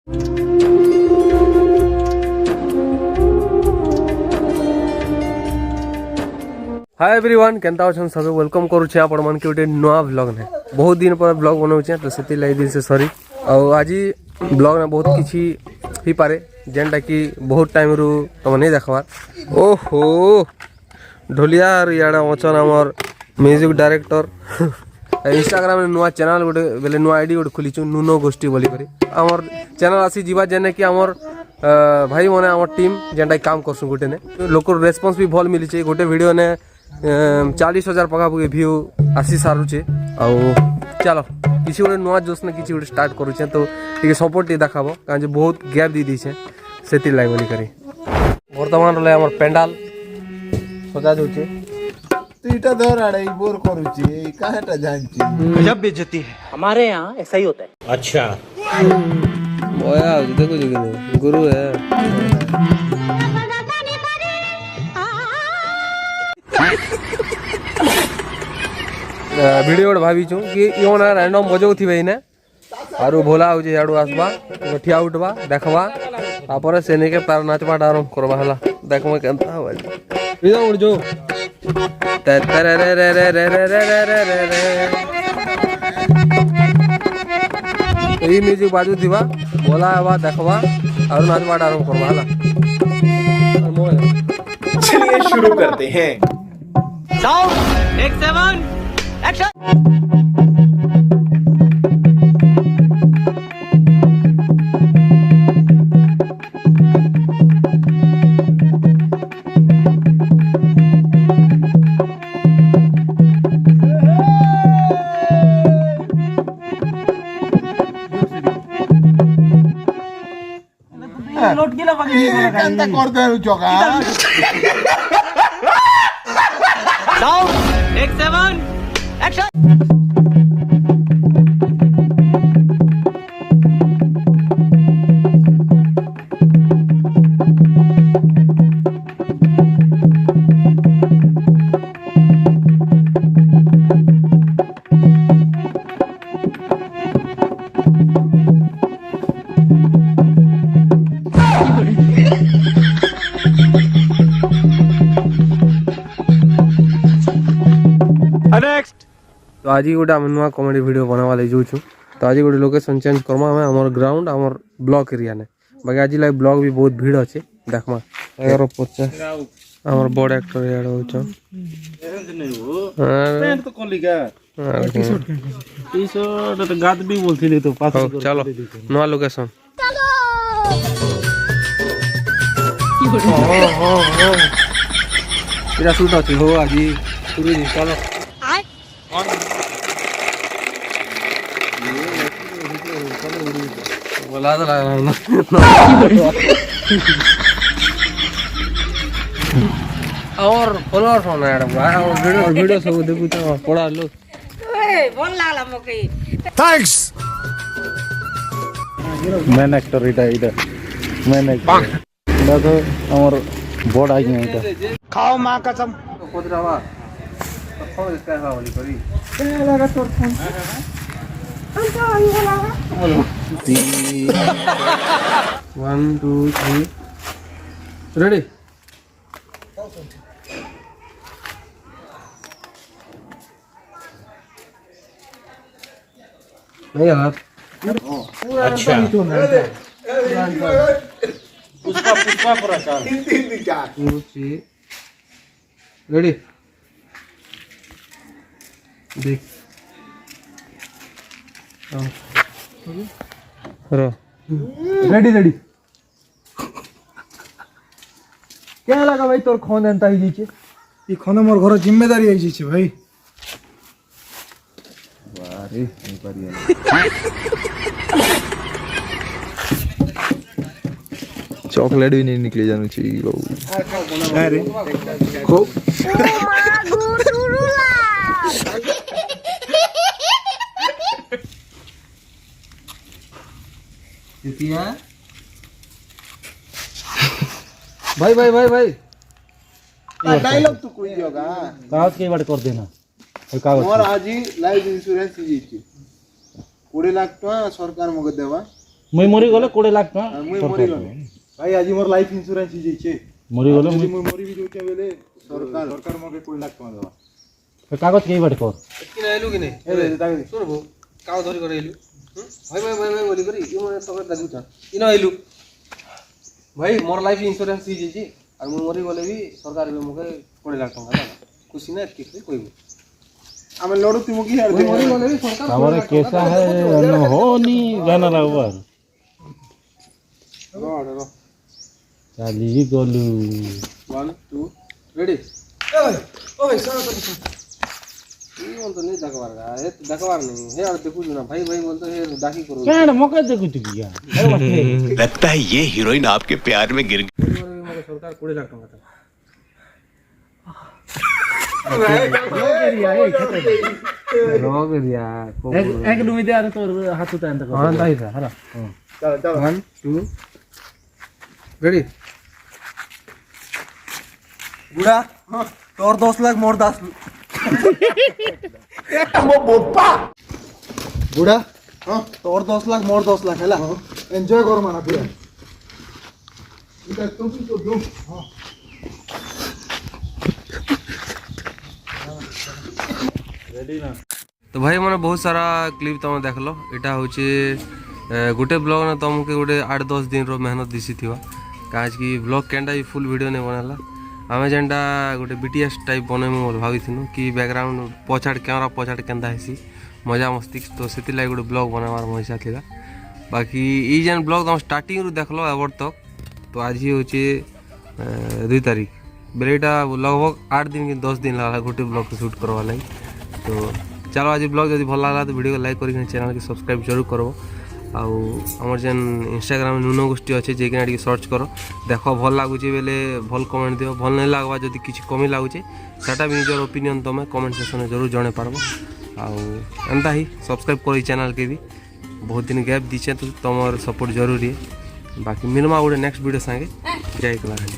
Hi everyone केनता अछन सब welcome करूछे आपण मन के गोटे नया ब्लॉग ने बहुत दिन पर ब्लॉग बनाउछे तो सेति लागि दिन से सॉरी और आज ब्लॉग में बहुत किछि ही पारे जेनटा कि बहुत टाइम रु तुम नहीं देखबार ओहो ढोलिया याडा अचन हमर म्यूजिक डायरेक्टर इंस्टाग्राम में नुआ चैनल गोटे बेले नुआ आईडी गोटे खोलीछु नुनो गोष्ठी बोली करी हमर चैनल आसी जीवा जेने कि हमर भाई माने हमर टीम जेनटा काम करसु गोटे ने लोक रेस्पॉन्स भी भल मिली छे गोटे वीडियो ने 40,000 पकापकी व्यू आसी सारुचे आउ चलो किसी गोटे नुआ जोश ने किसी गोटे स्टार्ट करूचे तो टिके सपोर्ट देखाबो काजे बहुत गैप दी दीछे सेति लाइ बोली करी वर्तमान रले हमर पेंडाल सजा दोचे तीटा धर आड़े बोर करूची काहेटा जानची गजब बेइज्जती है हमारे यहाँ ऐसा ही होता है अच्छा ओया देखो गुरु है वीडियो भावी छु कि यो ना रैंडम बजौ थिबे ने आरो भोला हो जे याडू आसबा ठिया उठबा देखबा तापर से ने के तार नाचबा आरंभ करबा हला देखम केनता हो बिदा उड़ जो ते रे रे रे रे रे रे रे रे रे ई म्यूजिक बाजू दिबा भोला आवा देखबा आरो नाचबा आरंभ करबा हला चलिए शुरू करते हैं साउंड टेक 7 एक्शन लोट गेला बाकी कांता करते चोका साउंड टेक 7 एक्शन नेक्स्ट तो आज गोटे आम नुआ कॉमेडी वीडियो बनावा ले जाऊँ तो आज गोटे लोकेशन चेंज करमा हमें हमर ग्राउंड हमर ब्लॉक एरिया ने बाकी आज लाइक ब्लॉक भी बहुत भीड़ अच्छे देखमा 11:50 हमर बड़ एक्टर यार होछ पेंट तो कोलिका टी-शर्ट तो गाद भी बोलथिले तो पास चलो नुआ लोकेशन इरा शूट अछि हो आज शुरू चलो बोला तो और फॉलोअर्स होना यार भाई वीडियो सब देखु तो पड़ा लो ए बोल लागला मके थैंक्स मैन एक्टर इटा मैन एक्टर इटा तो हमर बड़ आ गया इटा खाओ मां कसम कोदरावा फोन इसका है वाली करी ए लगा तोर फोन अंता आई होला 1 2 3 रेडी नहीं यार अच्छा पुष्पा पूरा चाल 2 3 रेडी देख रेडी क्या लगा भाई तोर खोन एंता ही जीचे ई खोन मोर घर जिम्मेदारी आई जीचे भाई वारे नहीं परिया चॉकलेट भी नहीं निकले जानु चाहिए बाबू अरे खो भाई भाई भाई भाई डायलॉग तो कोई होगा कागज के बार कर देना कागज मोर आज लाइफ इंश्योरेंस जीची 20 लाख टका सरकार मगे देवा मुई मरी गले 20 लाख टका मुई मरी गले भाई आज मोर लाइफ इंश्योरेंस ही जाइछे मरी गले मुई मरी भी जोचे बेले सरकार मोके 20 लाख टका देबा कागज के बाटे कर कि ना आइलु कि नहीं सुन बो काव धरी कर आइलु भाई भाई भाई भाई बोली करी ये मैं सब दागु छ इन आइलु भाई मोर लाइफ इंश्योरेंस ही जी और मु मरी गले भी सरकार भी मोके 20 लाख टका खुशी ना कि कोई आमे लड़ू तुम की यार मरी गले भी सरकार हमारे कैसा है न हो नी गाना लागबा रो चाली गलू 1 2 रेडी ओ भाई सर ये तो नहीं देखवार गा ये तो देखवार नहीं है और देखु ना भाई भाई बोलते है डाकी करो केन मौका देखु तू किया लगता है ये हीरोइन आपके प्यार में गिर गई मोके सरकार 20 लाख टका था रोग दिया एक डुमी दे आरे तोर हाथ उता अंत हां दाई था हला चल चल 1 2 रेडी बुढ़ा तोर 10 लाख मोर 10 बुढ़ा हां तोर 10 लाख मोर 10 लाख हैला एंजॉय कर माना पूरा इधर तू भी तो दो हां रेडी ना तो भाई मैंने बहुत सारा क्लिप तुम देख लो इटा हूँ गोटे ब्लॉग ने तुमके गोटे 8-10 दिन रो मेहनत दिशी थी कहीं ब्लॉग केनटा भी फुल वीडियो नहीं बनाला आम जेनटा गोटे बीटीएस टाइप बनैमु भावी कि बैकग्राउंड पछाड़ कैमरा पछाड़ केन्ता हेसी मजा मस्ती तो से गोटे ब्लॉग बनवार मो इच्छा था बाकी ये जेन ब्लॉग तुम स्टार्टिंग रू देख लो एवर तक तो आज ही हूँ 2 तारीख बेले लगभग 8 दिन कि 10 दिन लगा गोटे ब्लॉग शूट करवा लगी तो चलो आज ब्लॉग जब भल लगा तो वीडियो को लाइक कर चैनल के सब्सक्राइब जरूर करो आमर जेन इंस्टाग्राम नुनो गोष्ठी अच्छे जेकिना टी सर्च कर देख भल लगुच बेले भल कमेंट दियो भल नहीं लगवा जदि किसी कमी लगुचे सेटा भी निजर ओपिनियन तुम कमेंट सेक्शन में जरूर जणे पारबो एंता ही सब्सक्राइब कर चैनल के भी बहुत दिन गैप दीचे तो तुम सपोर्ट जरूरी है बाकी मिलमा गोटे नेक्स्ट वीडियो संगे जय कलाहांडी।